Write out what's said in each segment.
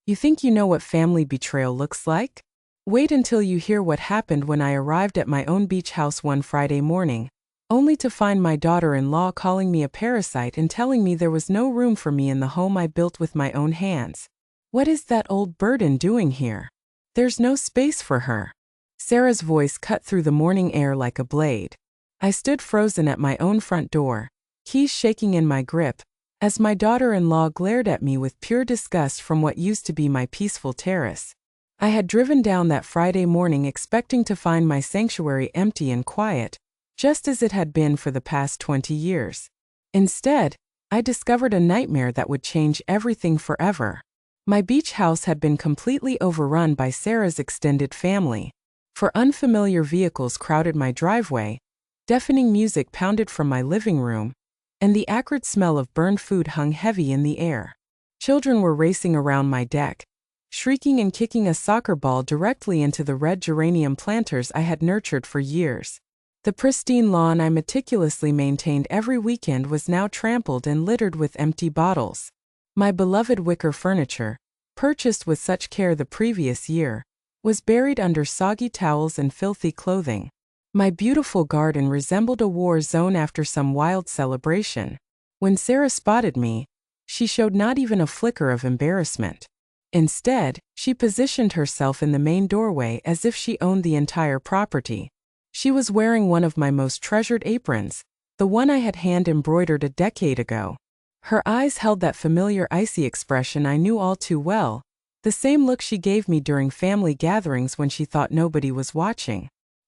You think you know what family betrayal looks like? Wait until you hear what happened when I arrived at my own beach house one Friday morning, only to find my daughter-in-law calling me a parasite and telling me there was no room for me in the home I built with my own hands. What is that old burden doing here? There's no space for her. Sarah's voice cut through the morning air like a blade. I stood frozen at my own front door, keys shaking in my grip, as my daughter-in-law glared at me with pure disgust from what used to be my peaceful terrace. I had driven down that Friday morning expecting to find my sanctuary empty and quiet, just as it had been for the past 20 years. Instead, I discovered a nightmare that would change everything forever. My beach house had been completely overrun by Sarah's extended family. For unfamiliar vehicles crowded my driveway, deafening music pounded from my living room, and the acrid smell of burned food hung heavy in the air. Children were racing around my deck, shrieking and kicking a soccer ball directly into the red geranium planters I had nurtured for years. The pristine lawn I meticulously maintained every weekend was now trampled and littered with empty bottles. My beloved wicker furniture, purchased with such care the previous year, was buried under soggy towels and filthy clothing. My beautiful garden resembled a war zone after some wild celebration. When Sarah spotted me, she showed not even a flicker of embarrassment. Instead, she positioned herself in the main doorway as if she owned the entire property. She was wearing one of my most treasured aprons, the one I had hand-embroidered a decade ago. Her eyes held that familiar icy expression I knew all too well, the same look she gave me during family gatherings when she thought nobody was watching.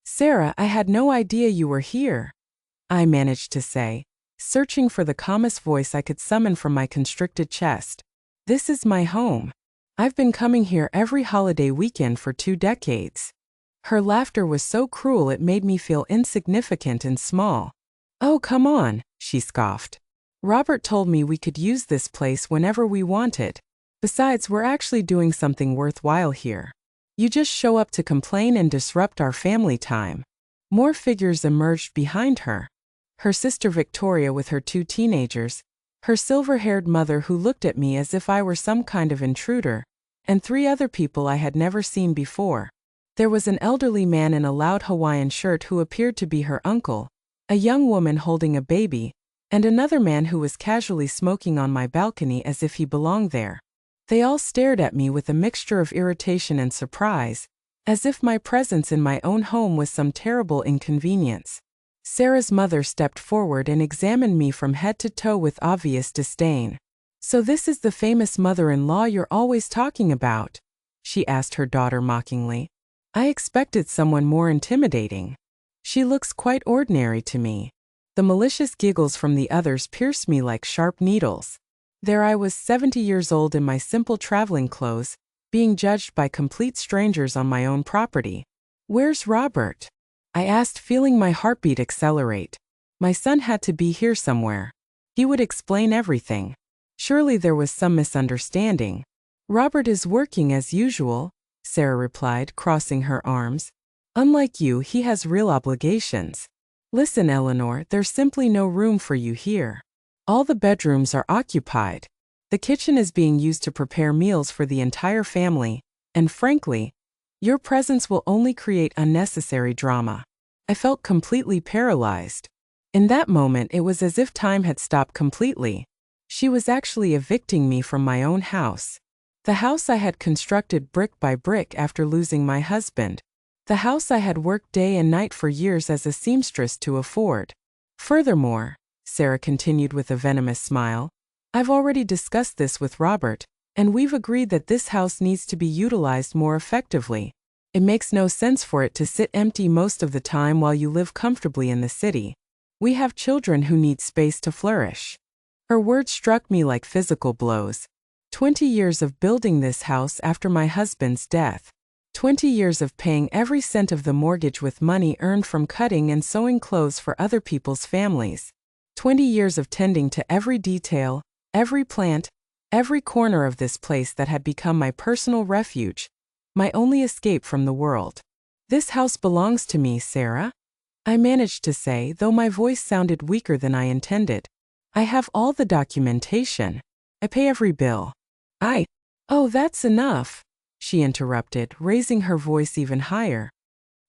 "Sarah, I had no idea you were here," I managed to say, searching for the calmest voice I could summon from my constricted chest. "This is my home. I've been coming here every holiday weekend for 2 decades. Her laughter was so cruel it made me feel insignificant and small. "Oh, come on," she scoffed. "Robert told me we could use this place whenever we wanted. Besides, we're actually doing something worthwhile here. You just show up to complain and disrupt our family time." More figures emerged behind her. Her sister Victoria with her 2 teenagers, her silver-haired mother who looked at me as if I were some kind of intruder, and 3 other people I had never seen before. There was an elderly man in a loud Hawaiian shirt who appeared to be her uncle, a young woman holding a baby, and another man who was casually smoking on my balcony as if he belonged there. They all stared at me with a mixture of irritation and surprise, as if my presence in my own home was some terrible inconvenience. Sarah's mother stepped forward and examined me from head to toe with obvious disdain. "So this is the famous mother-in-law you're always talking about?" she asked her daughter mockingly. "I expected someone more intimidating. She looks quite ordinary to me." The malicious giggles from the others pierced me like sharp needles. There I was, 70 years old in my simple traveling clothes, being judged by complete strangers on my own property. "Where's Robert?" I asked, feeling my heartbeat accelerate. My son had to be here somewhere. He would explain everything. Surely there was some misunderstanding. "Robert is working as usual," Sarah replied, crossing her arms. "Unlike you, he has real obligations. Listen, Eleanor, there's simply no room for you here. All the bedrooms are occupied. The kitchen is being used to prepare meals for the entire family, and frankly, your presence will only create unnecessary drama." I felt completely paralyzed. In that moment, it was as if time had stopped completely. She was actually evicting me from my own house. The house I had constructed brick by brick after losing my husband. The house I had worked day and night for years as a seamstress to afford. "Furthermore," Sarah continued with a venomous smile, "I've already discussed this with Robert, and we've agreed that this house needs to be utilized more effectively. It makes no sense for it to sit empty most of the time while you live comfortably in the city. We have children who need space to flourish." Her words struck me like physical blows. 20 years of building this house after my husband's death. 20 years of paying every cent of the mortgage with money earned from cutting and sewing clothes for other people's families. 20 years of tending to every detail, every plant, every corner of this place that had become my personal refuge, my only escape from the world. "This house belongs to me, Sarah," I managed to say, though my voice sounded weaker than I intended. "I have all the documentation. I pay every bill. I Oh, that's enough, she interrupted, raising her voice even higher.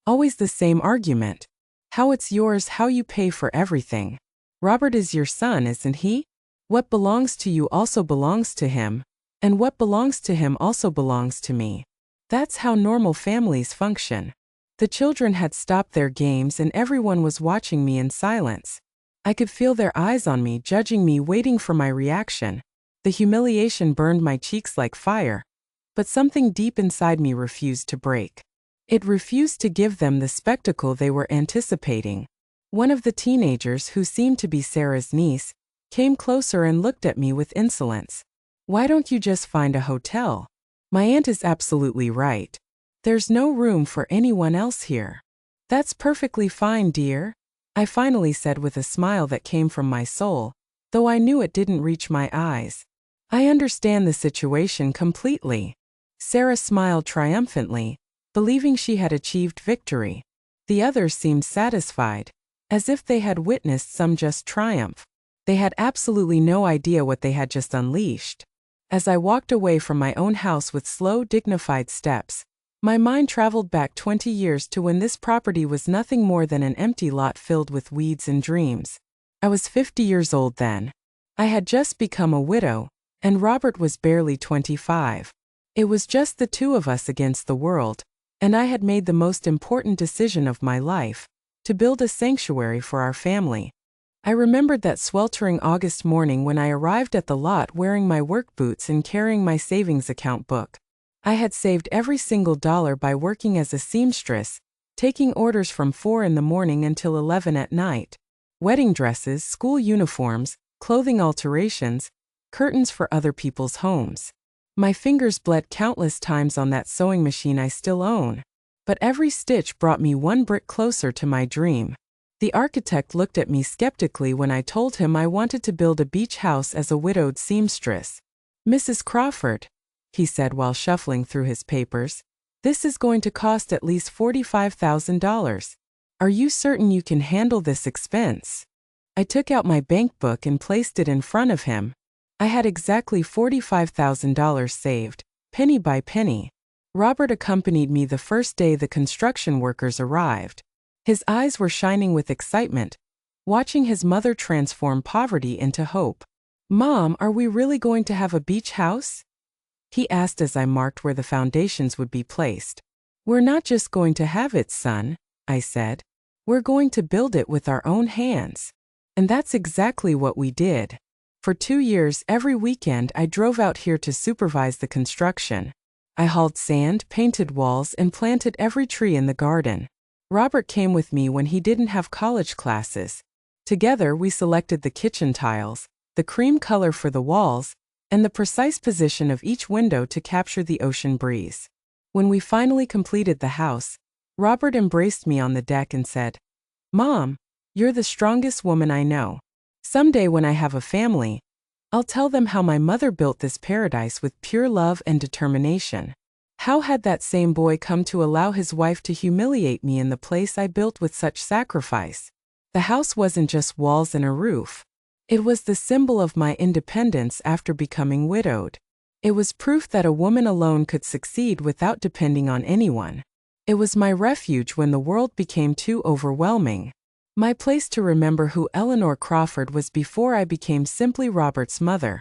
Always the same argument. How it's yours, how you pay for everything. Robert is your son, isn't he? What belongs to you also belongs to him, and what belongs to him also belongs to me. That's how normal families function. The children had stopped their games and everyone was watching me in silence. I could feel their eyes on me, judging me, waiting for my reaction. The humiliation burned my cheeks like fire. But something deep inside me refused to break. It refused to give them the spectacle they were anticipating. One of the teenagers, who seemed to be Sarah's niece, came closer and looked at me with insolence. Why don't you just find a hotel? My aunt is absolutely right. There's no room for anyone else here. That's perfectly fine, dear, I finally said with a smile that came from my soul, though I knew it didn't reach my eyes. I understand the situation completely. Sarah smiled triumphantly, believing she had achieved victory. The others seemed satisfied, as if they had witnessed some just triumph. They had absolutely no idea what they had just unleashed. As I walked away from my own house with slow, dignified steps, my mind traveled back 20 years to when this property was nothing more than an empty lot filled with weeds and dreams. I was 50 years old then. I had just become a widow, and Robert was barely 25. It was just the two of us against the world, and I had made the most important decision of my life, to build a sanctuary for our family. I remembered that sweltering August morning when I arrived at the lot wearing my work boots and carrying my savings account book. I had saved every single dollar by working as a seamstress, taking orders from 4 in the morning until 11 at night. Wedding dresses, school uniforms, clothing alterations, curtains for other people's homes. My fingers bled countless times on that sewing machine I still own. But every stitch brought me one brick closer to my dream. The architect looked at me skeptically when I told him I wanted to build a beach house as a widowed seamstress. Mrs. Crawford, he said while shuffling through his papers, this is going to cost at least $45,000. Are you certain you can handle this expense? I took out my bank book and placed it in front of him. I had exactly $45,000 saved, penny by penny. Robert accompanied me the first day the construction workers arrived. His eyes were shining with excitement, watching his mother transform poverty into hope. Mom, are we really going to have a beach house? He asked as I marked where the foundations would be placed. We're not just going to have it, son, I said. We're going to build it with our own hands. And that's exactly what we did. For 2 years, every weekend I drove out here to supervise the construction. I hauled sand, painted walls, and planted every tree in the garden. Robert came with me when he didn't have college classes. Together we selected the kitchen tiles, the cream color for the walls, and the precise position of each window to capture the ocean breeze. When we finally completed the house, Robert embraced me on the deck and said, Mom, you're the strongest woman I know. Someday when I have a family, I'll tell them how my mother built this paradise with pure love and determination. How had that same boy come to allow his wife to humiliate me in the place I built with such sacrifice? The house wasn't just walls and a roof. It was the symbol of my independence after becoming widowed. It was proof that a woman alone could succeed without depending on anyone. It was my refuge when the world became too overwhelming. My place to remember who Eleanor Crawford was before I became simply Robert's mother.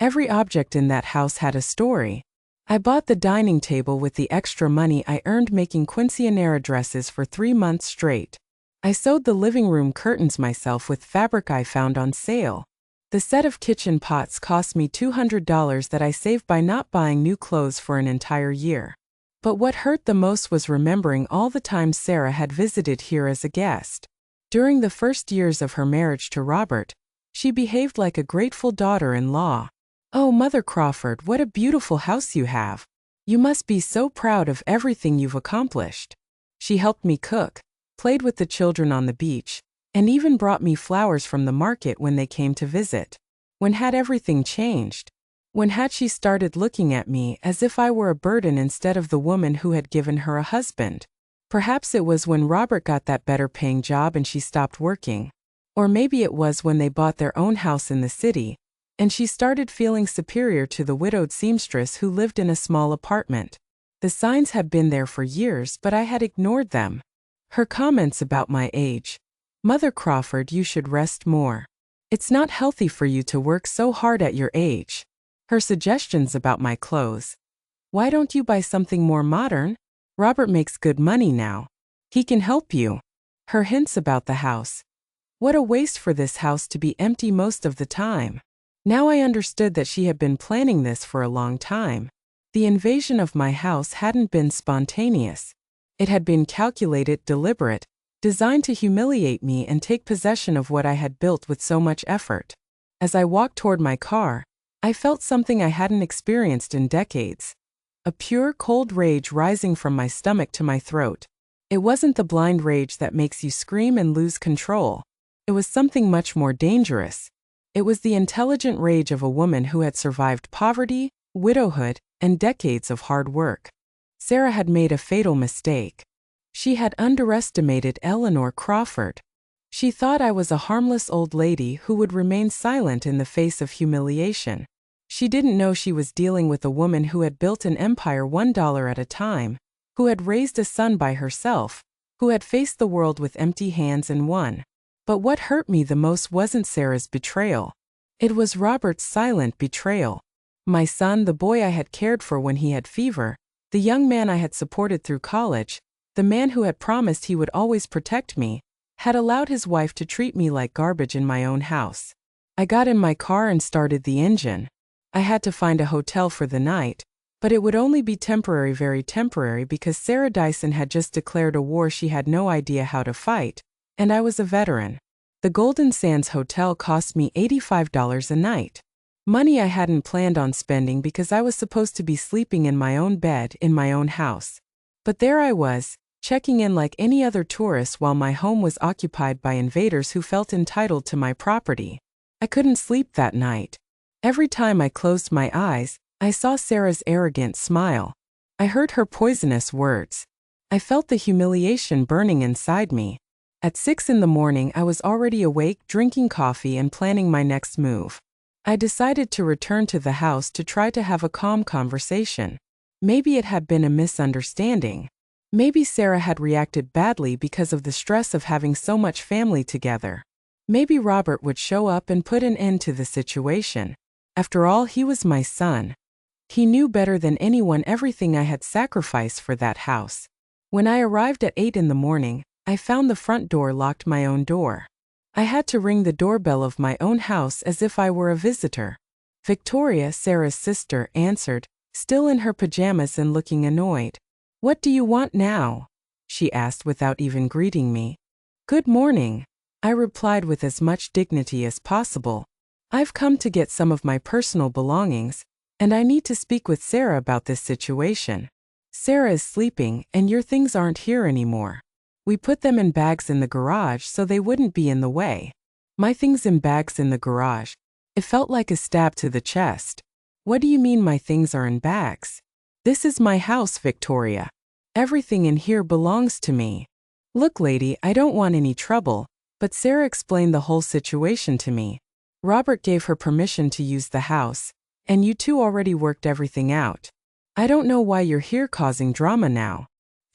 Every object in that house had a story. I bought the dining table with the extra money I earned making quinceañera dresses for 3 months straight. I sewed the living room curtains myself with fabric I found on sale. The set of kitchen pots cost me $200 that I saved by not buying new clothes for an entire year. But what hurt the most was remembering all the times Sarah had visited here as a guest. During the first years of her marriage to Robert, she behaved like a grateful daughter-in-law. Oh, Mother Crawford, what a beautiful house you have. You must be so proud of everything you've accomplished. She helped me cook, played with the children on the beach, and even brought me flowers from the market when they came to visit. When had everything changed? When had she started looking at me as if I were a burden instead of the woman who had given her a husband? Perhaps it was when Robert got that better-paying job and she stopped working. Or maybe it was when they bought their own house in the city, and she started feeling superior to the widowed seamstress who lived in a small apartment. The signs had been there for years, but I had ignored them. Her comments about my age. "Mother Crawford, you should rest more. It's not healthy for you to work so hard at your age." Her suggestions about my clothes. "Why don't you buy something more modern? Robert makes good money now. He can help you." Her hints about the house. "What a waste for this house to be empty most of the time." Now I understood that she had been planning this for a long time. The invasion of my house hadn't been spontaneous. It had been calculated, deliberate, designed to humiliate me and take possession of what I had built with so much effort. As I walked toward my car, I felt something I hadn't experienced in decades. A pure, cold rage rising from my stomach to my throat. It wasn't the blind rage that makes you scream and lose control. It was something much more dangerous. It was the intelligent rage of a woman who had survived poverty, widowhood, and decades of hard work. Sarah had made a fatal mistake. She had underestimated Eleanor Crawford. She thought I was a harmless old lady who would remain silent in the face of humiliation. She didn't know she was dealing with a woman who had built an empire $1 at a time, who had raised a son by herself, who had faced the world with empty hands and won. But what hurt me the most wasn't Sarah's betrayal. It was Robert's silent betrayal. My son, the boy I had cared for when he had fever, the young man I had supported through college, the man who had promised he would always protect me, had allowed his wife to treat me like garbage in my own house. I got in my car and started the engine. I had to find a hotel for the night, but it would only be temporary, very temporary, because Sarah Dyson had just declared a war she had no idea how to fight, and I was a veteran. The Golden Sands Hotel cost me $85 a night. Money I hadn't planned on spending because I was supposed to be sleeping in my own bed in my own house. But there I was, checking in like any other tourist while my home was occupied by invaders who felt entitled to my property. I couldn't sleep that night. Every time I closed my eyes, I saw Sarah's arrogant smile. I heard her poisonous words. I felt the humiliation burning inside me. At 6 in the morning, I was already awake, drinking coffee and planning my next move. I decided to return to the house to try to have a calm conversation. Maybe it had been a misunderstanding. Maybe Sarah had reacted badly because of the stress of having so much family together. Maybe Robert would show up and put an end to the situation. After all, he was my son. He knew better than anyone everything I had sacrificed for that house. When I arrived at 8 in the morning, I found the front door locked, my own door. I had to ring the doorbell of my own house as if I were a visitor. Victoria, Sarah's sister, answered, still in her pajamas and looking annoyed. "What do you want now?" she asked without even greeting me. "Good morning," I replied with as much dignity as possible. "I've come to get some of my personal belongings, and I need to speak with Sarah about this situation. Sarah is sleeping, and your things aren't here anymore. We put them in bags in the garage so they wouldn't be in the way." My things in bags in the garage. It felt like a stab to the chest. What do you mean my things are in bags? This is my house, Victoria. Everything in here belongs to me. Look, lady, I don't want any trouble, but Sarah explained the whole situation to me. Robert gave her permission to use the house, and you two already worked everything out. I don't know why you're here causing drama now.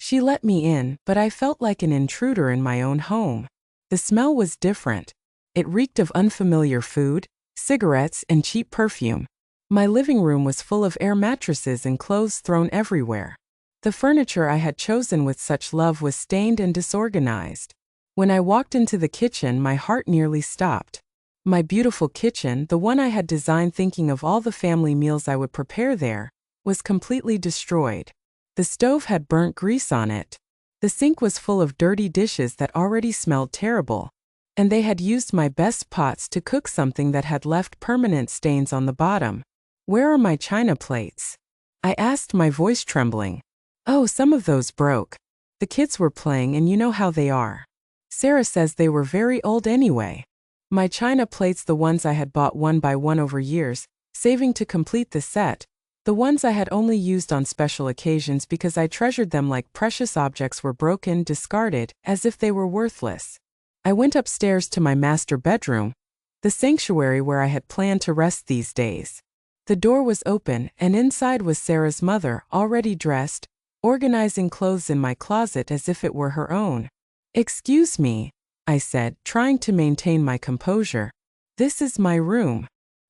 She let me in, but I felt like an intruder in my own home. The smell was different. It reeked of unfamiliar food, cigarettes, and cheap perfume. My living room was full of air mattresses and clothes thrown everywhere. The furniture I had chosen with such love was stained and disorganized. When I walked into the kitchen, my heart nearly stopped. My beautiful kitchen, the one I had designed thinking of all the family meals I would prepare there, was completely destroyed. The stove had burnt grease on it. The sink was full of dirty dishes that already smelled terrible. And they had used my best pots to cook something that had left permanent stains on the bottom. "Where are my china plates?" I asked, my voice trembling. "Oh, some of those broke. The kids were playing, and you know how they are. Sarah says they were very old anyway." My china plates, the ones I had bought one by one over years, saving to complete the set, the ones I had only used on special occasions because I treasured them like precious objects, were broken, discarded, as if they were worthless. I went upstairs to my master bedroom. the sanctuary where I had planned to rest these days. The door was open, and inside was Sarah's mother, already dressed, organizing clothes in my closet as if it were her own. "Excuse me," I said, trying to maintain my composure. "This is my room."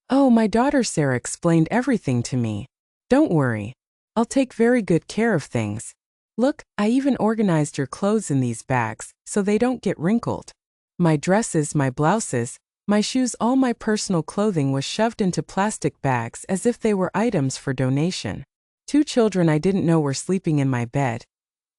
"Oh, my daughter Sarah explained everything to me. Don't worry. I'll take very good care of things. Look, I even organized your clothes in these bags, so they don't get wrinkled." My dresses, my blouses, my shoes, all my personal clothing was shoved into plastic bags as if they were items for donation. 2 children I didn't know were sleeping in my bed,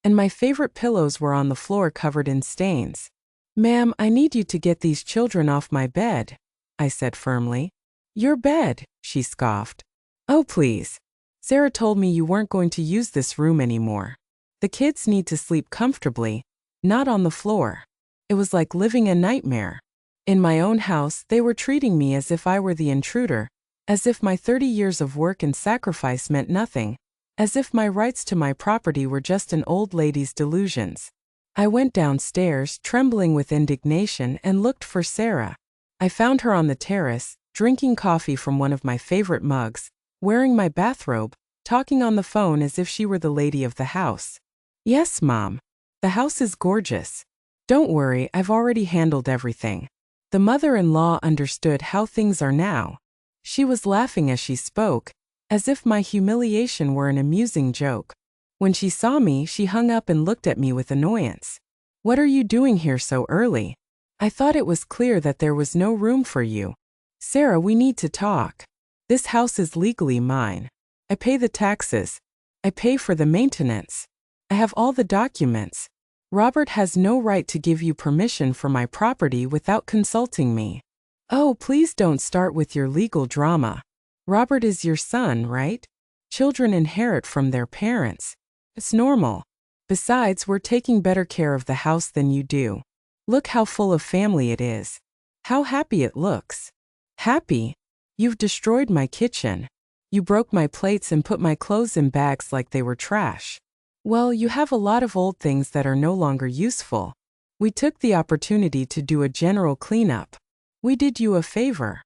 and my favorite pillows were on the floor covered in stains. "Ma'am, I need you to get these children off my bed," I said firmly. "Your bed," she scoffed. "Oh, please. Sarah told me you weren't going to use this room anymore. The kids need to sleep comfortably, not on the floor." It was like living a nightmare. In my own house, they were treating me as if I were the intruder, as if my 30 years of work and sacrifice meant nothing, as if my rights to my property were just an old lady's delusions. I went downstairs, trembling with indignation, and looked for Sarah. I found her on the terrace, drinking coffee from one of my favorite mugs, wearing my bathrobe, talking on the phone as if she were the lady of the house. "Yes, Mom. The house is gorgeous. Don't worry, I've already handled everything." The mother-in-law understood how things are now. She was laughing as she spoke, as if my humiliation were an amusing joke. When she saw me, she hung up and looked at me with annoyance. "What are you doing here so early? I thought it was clear that there was no room for you. Sarah, we need to talk. This house is legally mine. I pay the taxes. I pay for the maintenance. I have all the documents. Robert has no right to give you permission for my property without consulting me." "Oh, please don't start with your legal drama. Robert is your son, right? Children inherit from their parents. It's normal. Besides, we're taking better care of the house than you do. Look how full of family it is. How happy it looks." "Happy? You've destroyed my kitchen. You broke my plates and put my clothes in bags like they were trash. Well, you have a lot of old things that are no longer useful. We took the opportunity to do a general cleanup. We did you a favor."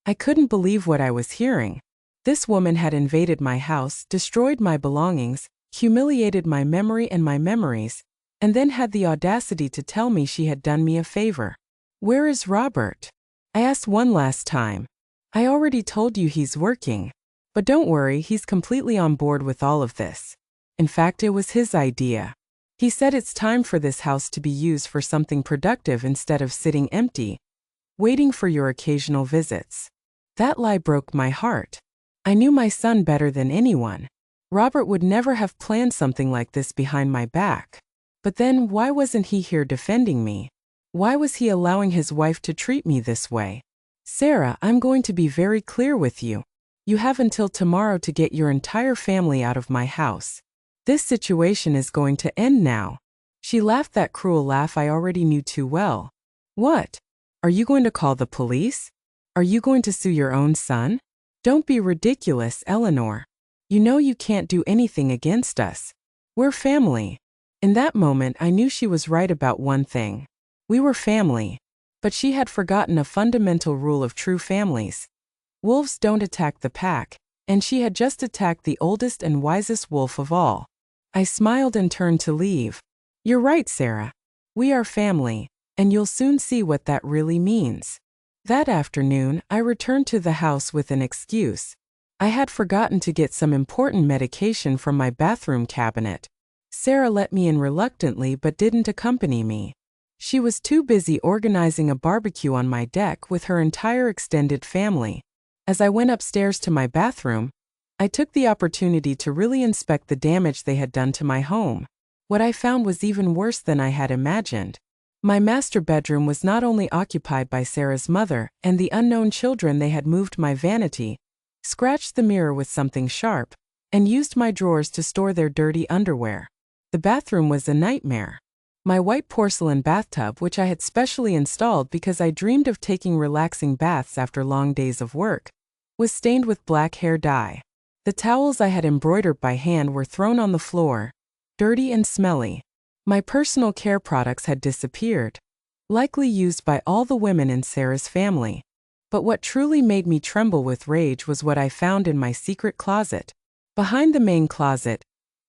I couldn't believe what I was hearing. This woman had invaded my house, destroyed my belongings, humiliated my memory and my memories, and then had the audacity to tell me she had done me a favor. "Where is Robert?" I asked one last time. "I already told you he's working. But don't worry, he's completely on board with all of this. In fact, it was his idea. He said it's time for this house to be used for something productive instead of sitting empty, waiting for your occasional visits." That lie broke my heart. I knew my son better than anyone. Robert would never have planned something like this behind my back. But then, why wasn't he here defending me? Why was he allowing his wife to treat me this way? "Sarah, I'm going to be very clear with you. You have until tomorrow to get your entire family out of my house. This situation is going to end now." She laughed that cruel laugh I already knew too well. "What? Are you going to call the police? Are you going to sue your own son? Don't be ridiculous, Eleanor. You know you can't do anything against us. We're family." In that moment, I knew she was right about one thing. We were family. But she had forgotten a fundamental rule of true families. Wolves don't attack the pack, and she had just attacked the oldest and wisest wolf of all. I smiled and turned to leave. "You're right, Sarah. We are family, and you'll soon see what that really means." That afternoon, I returned to the house with an excuse. I had forgotten to get some important medication from my bathroom cabinet. Sarah let me in reluctantly but didn't accompany me. She was too busy organizing a barbecue on my deck with her entire extended family. As I went upstairs to my bathroom, I took the opportunity to really inspect the damage they had done to my home. What I found was even worse than I had imagined. My master bedroom was not only occupied by Sarah's mother and the unknown children, they had moved my vanity, scratched the mirror with something sharp, and used my drawers to store their dirty underwear. The bathroom was a nightmare. My white porcelain bathtub, which I had specially installed because I dreamed of taking relaxing baths after long days of work, was stained with black hair dye. The towels I had embroidered by hand were thrown on the floor, dirty and smelly. My personal care products had disappeared, likely used by all the women in Sarah's family. But what truly made me tremble with rage was what I found in my secret closet. Behind the main closet,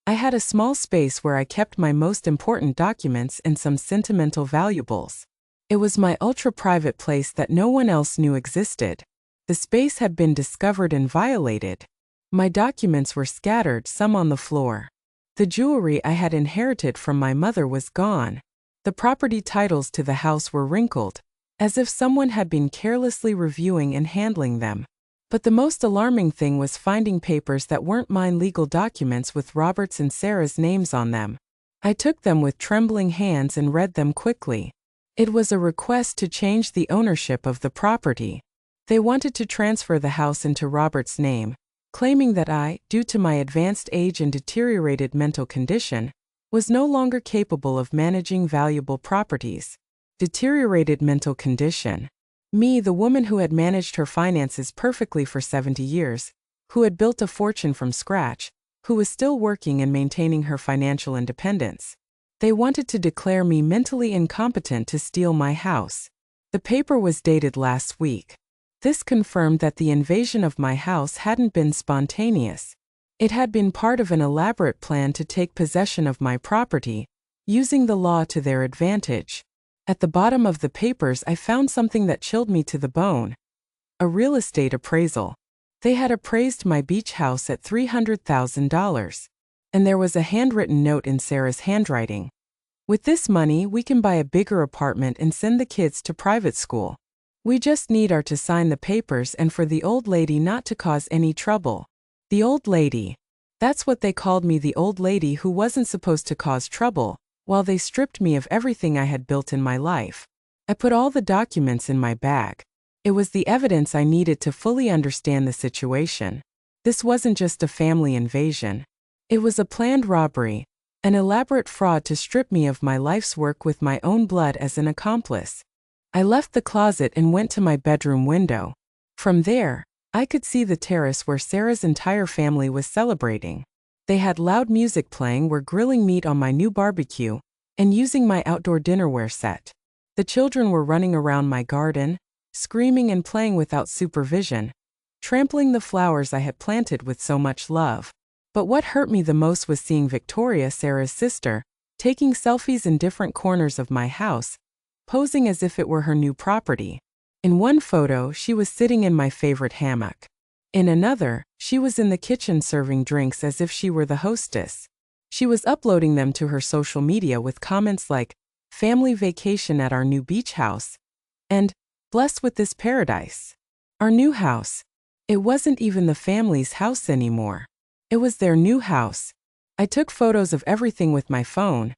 I had a small space where I kept my most important documents and some sentimental valuables. It was my ultra-private place that no one else knew existed. The space had been discovered and violated. My documents were scattered, some on the floor. The jewelry I had inherited from my mother was gone. The property titles to the house were wrinkled, as if someone had been carelessly reviewing and handling them. But the most alarming thing was finding papers that weren't mine, legal documents with Robert's and Sarah's names on them. I took them with trembling hands and read them quickly. It was a request to change the ownership of the property. They wanted to transfer the house into Robert's name, claiming that I, due to my advanced age and deteriorated mental condition, was no longer capable of managing valuable properties. Deteriorated mental condition. Me, the woman who had managed her finances perfectly for 70 years, who had built a fortune from scratch, who was still working and maintaining her financial independence. They wanted to declare me mentally incompetent to steal my house. The paper was dated last week. This confirmed that the invasion of my house hadn't been spontaneous. It had been part of an elaborate plan to take possession of my property, using the law to their advantage. At the bottom of the papers, I found something that chilled me to the bone. A real estate appraisal. They had appraised my beach house at $300,000. And there was a handwritten note in Sarah's handwriting. With this money, we can buy a bigger apartment and send the kids to private school. We just need her to sign the papers and for the old lady not to cause any trouble. The old lady. That's what they called me, the old lady who wasn't supposed to cause trouble, while they stripped me of everything I had built in my life. I put all the documents in my bag. It was the evidence I needed to fully understand the situation. This wasn't just a family invasion. It was a planned robbery, an elaborate fraud to strip me of my life's work with my own blood as an accomplice. I left the closet and went to my bedroom window. From there, I could see the terrace where Sarah's entire family was celebrating. They had loud music playing, were grilling meat on my new barbecue, and using my outdoor dinnerware set. The children were running around my garden, screaming and playing without supervision, trampling the flowers I had planted with so much love. But what hurt me the most was seeing Victoria, Sarah's sister, taking selfies in different corners of my house, posing as if it were her new property. In one photo, she was sitting in my favorite hammock. In another, she was in the kitchen serving drinks as if she were the hostess. She was uploading them to her social media with comments like, "Family vacation at our new beach house," and "Blessed with this paradise." Our new house. It wasn't even the family's house anymore. It was their new house. I took photos of everything with my phone.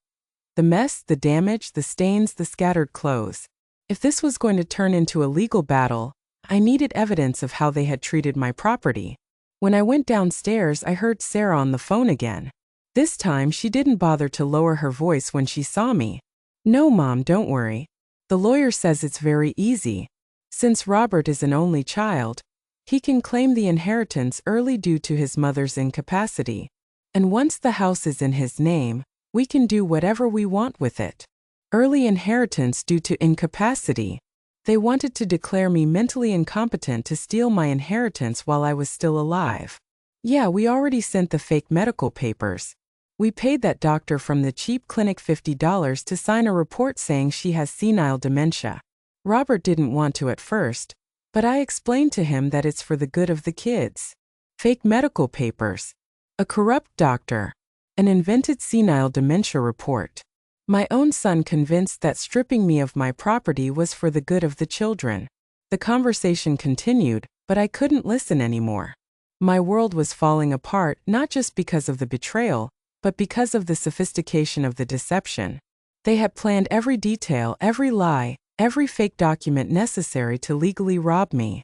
The mess, the damage, the stains, the scattered clothes. If this was going to turn into a legal battle, I needed evidence of how they had treated my property. When I went downstairs, I heard Sarah on the phone again. This time, she didn't bother to lower her voice when she saw me. "No, Mom, don't worry. The lawyer says it's very easy. Since Robert is an only child, he can claim the inheritance early due to his mother's incapacity. And once the house is in his name, we can do whatever we want with it." Early inheritance due to incapacity. They wanted to declare me mentally incompetent to steal my inheritance while I was still alive. Yeah, we already sent the fake medical papers. We paid that doctor from the cheap clinic $50 to sign a report saying she has senile dementia. Robert didn't want to at first, but I explained to him that it's for the good of the kids. Fake medical papers. A corrupt doctor. An invented senile dementia report. My own son convinced that stripping me of my property was for the good of the children. The conversation continued, but I couldn't listen anymore. My world was falling apart not just because of the betrayal, but because of the sophistication of the deception. They had planned every detail, every lie, every fake document necessary to legally rob me.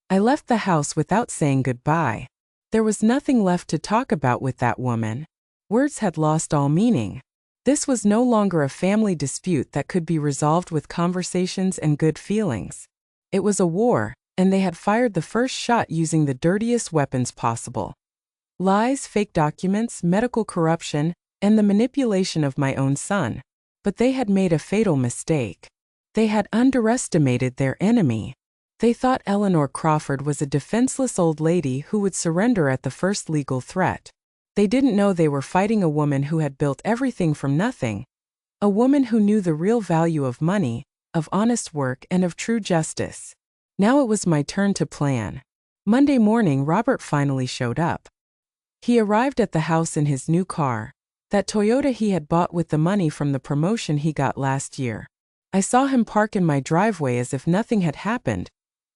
I left the house without saying goodbye. There was nothing left to talk about with that woman. Words had lost all meaning. This was no longer a family dispute that could be resolved with conversations and good feelings. It was a war, and they had fired the first shot using the dirtiest weapons possible. Lies, fake documents, medical corruption, and the manipulation of my own son. But they had made a fatal mistake. They had underestimated their enemy. They thought Eleanor Crawford was a defenseless old lady who would surrender at the first legal threat. They didn't know they were fighting a woman who had built everything from nothing, a woman who knew the real value of money, of honest work, and of true justice. Now it was my turn to plan. Monday morning, Robert finally showed up. He arrived at the house in his new car, that Toyota he had bought with the money from the promotion he got last year. I saw him park in my driveway as if nothing had happened,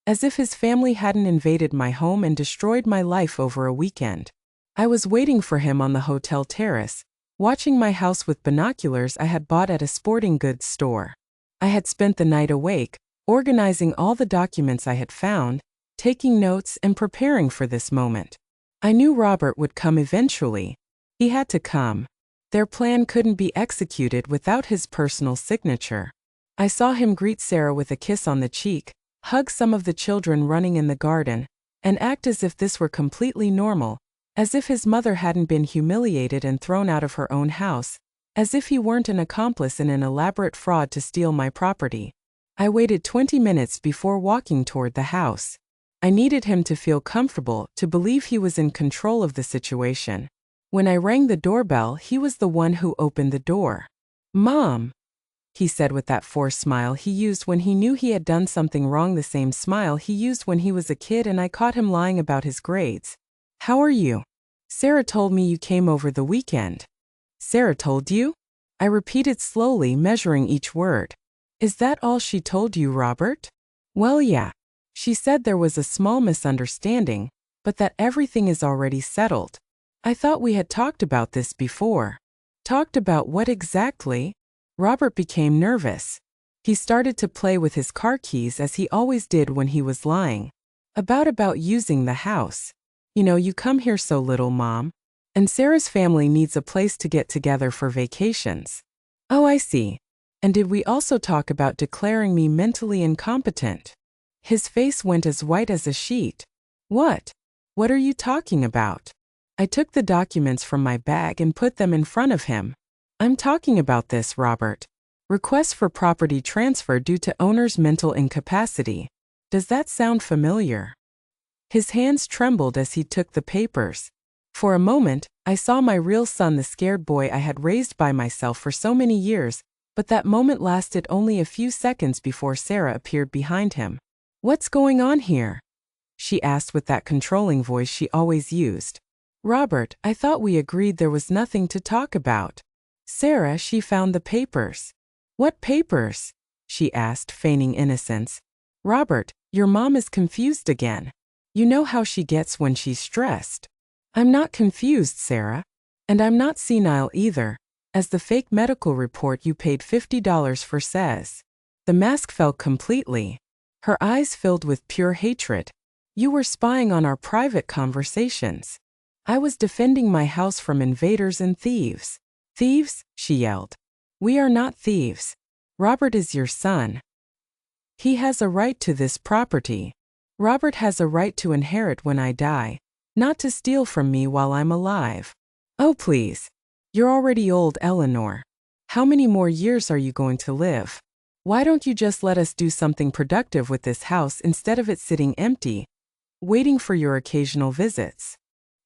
as if his family hadn't invaded my home and destroyed my life over a weekend. I was waiting for him on the hotel terrace, watching my house with binoculars I had bought at a sporting goods store. I had spent the night awake, organizing all the documents I had found, taking notes and preparing for this moment. I knew Robert would come eventually. He had to come. Their plan couldn't be executed without his personal signature. I saw him greet Sarah with a kiss on the cheek, hug some of the children running in the garden, and act as if this were completely normal, as if his mother hadn't been humiliated and thrown out of her own house, as if he weren't an accomplice in an elaborate fraud to steal my property. I waited 20 minutes before walking toward the house. I needed him to feel comfortable, to believe he was in control of the situation. When I rang the doorbell, he was the one who opened the door. "Mom," he said with that forced smile he used when he knew he had done something wrong, the same smile he used when he was a kid and I caught him lying about his grades. "How are you? Sarah told me you came over the weekend." "Sarah told you?" I repeated slowly, measuring each word. "Is that all she told you, Robert?" "Well, yeah. She said there was a small misunderstanding, but that everything is already settled." "I thought we had talked about this before." "Talked about what exactly?" Robert became nervous. He started to play with his car keys as he always did when he was lying. About using the house. "You know, you come here so little, Mom. And Sarah's family needs a place to get together for vacations." "Oh, I see. And did we also talk about declaring me mentally incompetent?" His face went as white as a sheet. "What? What are you talking about?" I took the documents from my bag and put them in front of him. "I'm talking about this, Robert. Request for property transfer due to owner's mental incapacity. Does that sound familiar?" His hands trembled as he took the papers. For a moment, I saw my real son, the scared boy I had raised by myself for so many years, but that moment lasted only a few seconds before Sarah appeared behind him. "What's going on here?" she asked with that controlling voice she always used. "Robert, I thought we agreed there was nothing to talk about." "Sarah, she found the papers." "What papers?" she asked, feigning innocence. "Robert, your mom is confused again. You know how she gets when she's stressed." "I'm not confused, Sarah. And I'm not senile either, as the fake medical report you paid $50 for says." The mask fell completely. Her eyes filled with pure hatred. "You were spying on our private conversations." "I was defending my house from invaders and thieves." "Thieves?" she yelled. "We are not thieves. Robert is your son. He has a right to this property. Robert has a right to inherit when I die, not to steal from me while I'm alive." "Oh, please. You're already old, Eleanor. How many more years are you going to live? Why don't you just let us do something productive with this house instead of it sitting empty, waiting for your occasional visits?"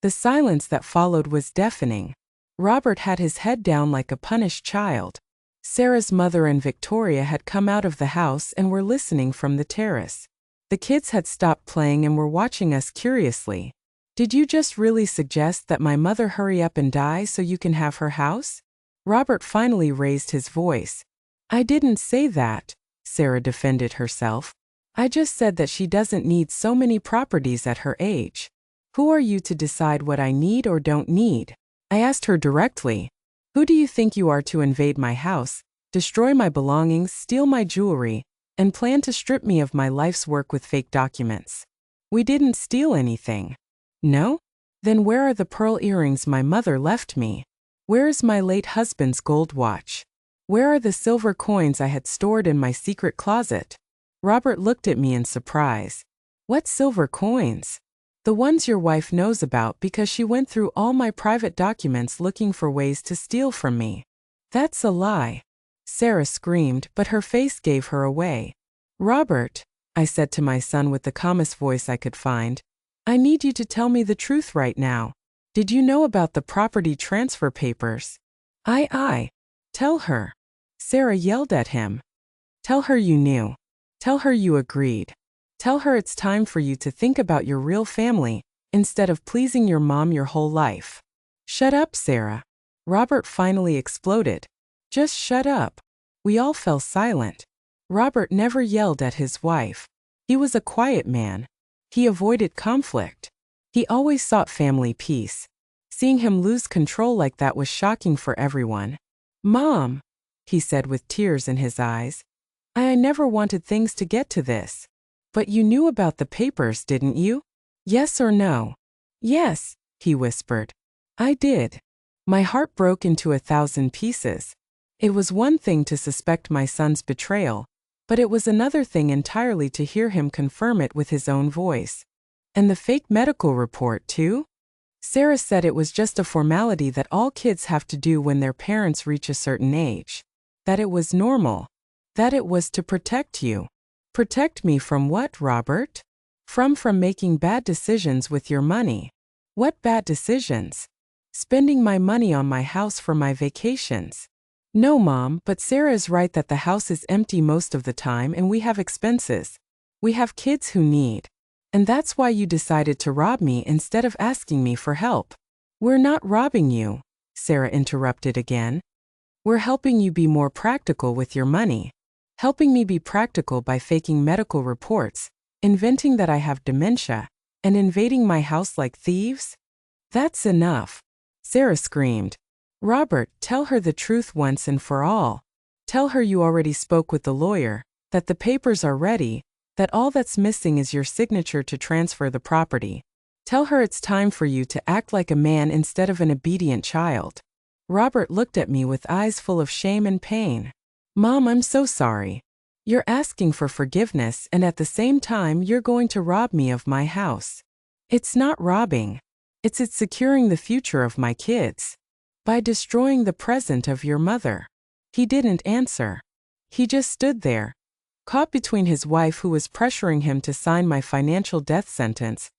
The silence that followed was deafening. Robert had his head down like a punished child. Sarah's mother and Victoria had come out of the house and were listening from the terrace. The kids had stopped playing and were watching us curiously. "Did you just really suggest that my mother hurry up and die so you can have her house?" Robert finally raised his voice. "I didn't say that," Sarah defended herself. "I just said that she doesn't need so many properties at her age. Who are you to decide what I need or don't need?" I asked her directly. "Who do you think you are to invade my house, destroy my belongings, steal my jewelry, and plan to strip me of my life's work with fake documents?" "We didn't steal anything." "No? Then where are the pearl earrings my mother left me? Where is my late husband's gold watch? Where are the silver coins I had stored in my secret closet?" Robert looked at me in surprise. "What silver coins?" "The ones your wife knows about because she went through all my private documents looking for ways to steal from me." "That's a lie," Sarah screamed, but her face gave her away. "Robert, I said to my son with the calmest voice I could find. I need you to tell me the truth right now. Did you know about the property transfer papers? I. Tell her. Sarah yelled at him. Tell her you knew. Tell her you agreed. Tell her it's time for you to think about your real family, instead of pleasing your mom your whole life. Shut up, Sarah. Robert finally exploded. Just shut up. We all fell silent. Robert never yelled at his wife. He was a quiet man. He avoided conflict. He always sought family peace. Seeing him lose control like that was shocking for everyone. Mom, he said with tears in his eyes. I never wanted things to get to this. But you knew about the papers, didn't you? Yes or no? Yes, he whispered. I did. My heart broke into 1,000 pieces. It was one thing to suspect my son's betrayal, but it was another thing entirely to hear him confirm it with his own voice. And the fake medical report, too? Sarah said it was just a formality that all kids have to do when their parents reach a certain age. That it was normal. That it was to protect you. Protect me from what, Robert? From making bad decisions with your money. What bad decisions? Spending my money on my house for my vacations. No, Mom, but Sarah is right that the house is empty most of the time and we have expenses. We have kids who need. And that's why you decided to rob me instead of asking me for help. We're not robbing you, Sarah interrupted again. We're helping you be more practical with your money. Helping me be practical by faking medical reports, inventing that I have dementia, and invading my house like thieves? That's enough. Sarah screamed. Robert, tell her the truth once and for all. Tell her you already spoke with the lawyer, that the papers are ready, that all that's missing is your signature to transfer the property. Tell her it's time for you to act like a man instead of an obedient child. Robert looked at me with eyes full of shame and pain. Mom, I'm so sorry. You're asking for forgiveness and at the same time you're going to rob me of my house. It's not robbing. It's securing the future of my kids. By destroying the present of your mother. He didn't answer. He just stood there, caught between his wife who was pressuring him to sign my financial death sentence,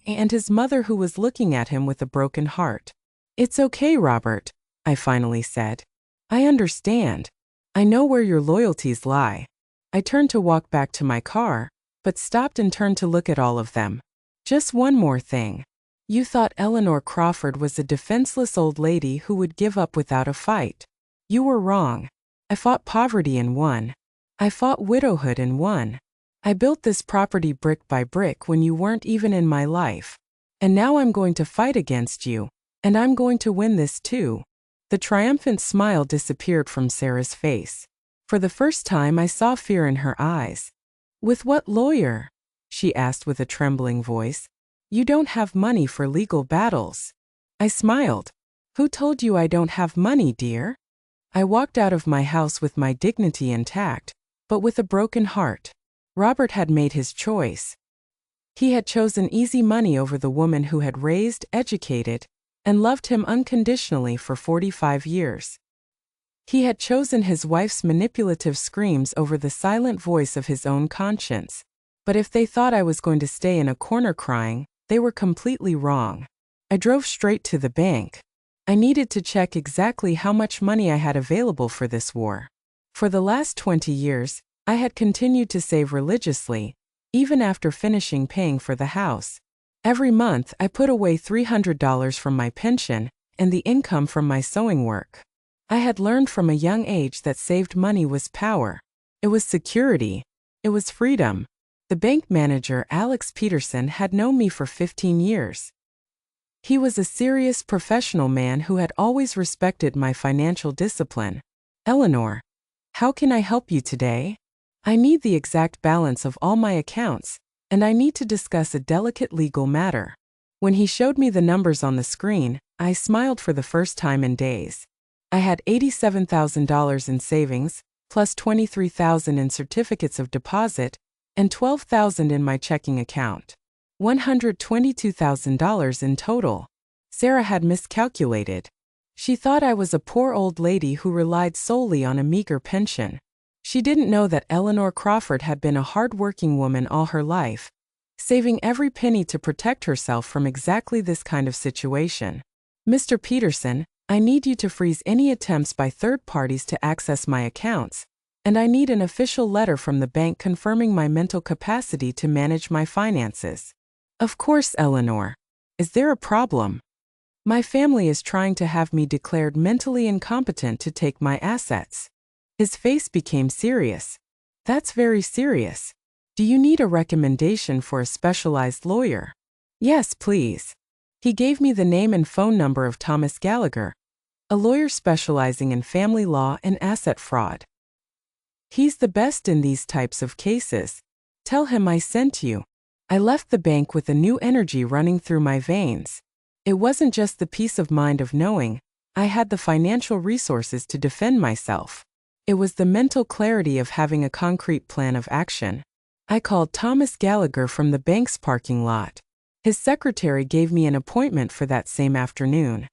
and his mother who was looking at him with a broken heart. It's okay, Robert, I finally said. I understand. I know where your loyalties lie. I turned to walk back to my car, but stopped and turned to look at all of them. Just one more thing. You thought Eleanor Crawford was a defenseless old lady who would give up without a fight. You were wrong. I fought poverty and won. I fought widowhood and won. I built this property brick by brick when you weren't even in my life. And now I'm going to fight against you, and I'm going to win this too. The triumphant smile disappeared from Sarah's face. For the first time I saw fear in her eyes. With what lawyer? She asked with a trembling voice. You don't have money for legal battles. I smiled. Who told you I don't have money, dear? I walked out of my house with my dignity intact, but with a broken heart. Robert had made his choice. He had chosen easy money over the woman who had raised, educated, and loved him unconditionally for 45 years. He had chosen his wife's manipulative screams over the silent voice of his own conscience. But if they thought I was going to stay in a corner crying, they were completely wrong. I drove straight to the bank. I needed to check exactly how much money I had available for this war. For the last 20 years, I had continued to save religiously, even after finishing paying for the house. Every month, I put away $300 from my pension and the income from my sewing work. I had learned from a young age that saved money was power. It was security. It was freedom. The bank manager, Alex Peterson, had known me for 15 years. He was a serious professional man who had always respected my financial discipline. Eleanor, how can I help you today? I need the exact balance of all my accounts, and I need to discuss a delicate legal matter. When he showed me the numbers on the screen, I smiled for the first time in days. I had $87,000 in savings, plus $23,000 in certificates of deposit, and $12,000 in my checking account. $122,000 in total. Sarah had miscalculated. She thought I was a poor old lady who relied solely on a meager pension. She didn't know that Eleanor Crawford had been a hard-working woman all her life, saving every penny to protect herself from exactly this kind of situation. Mr. Peterson, I need you to freeze any attempts by third parties to access my accounts, and I need an official letter from the bank confirming my mental capacity to manage my finances. Of course, Eleanor. Is there a problem? My family is trying to have me declared mentally incompetent to take my assets. His face became serious. That's very serious. Do you need a recommendation for a specialized lawyer? Yes, please. He gave me the name and phone number of Thomas Gallagher, a lawyer specializing in family law and asset fraud. He's the best in these types of cases. Tell him I sent you. I left the bank with a new energy running through my veins. It wasn't just the peace of mind of knowing I had the financial resources to defend myself. It was the mental clarity of having a concrete plan of action. I called Thomas Gallagher from the bank's parking lot. His secretary gave me an appointment for that same afternoon.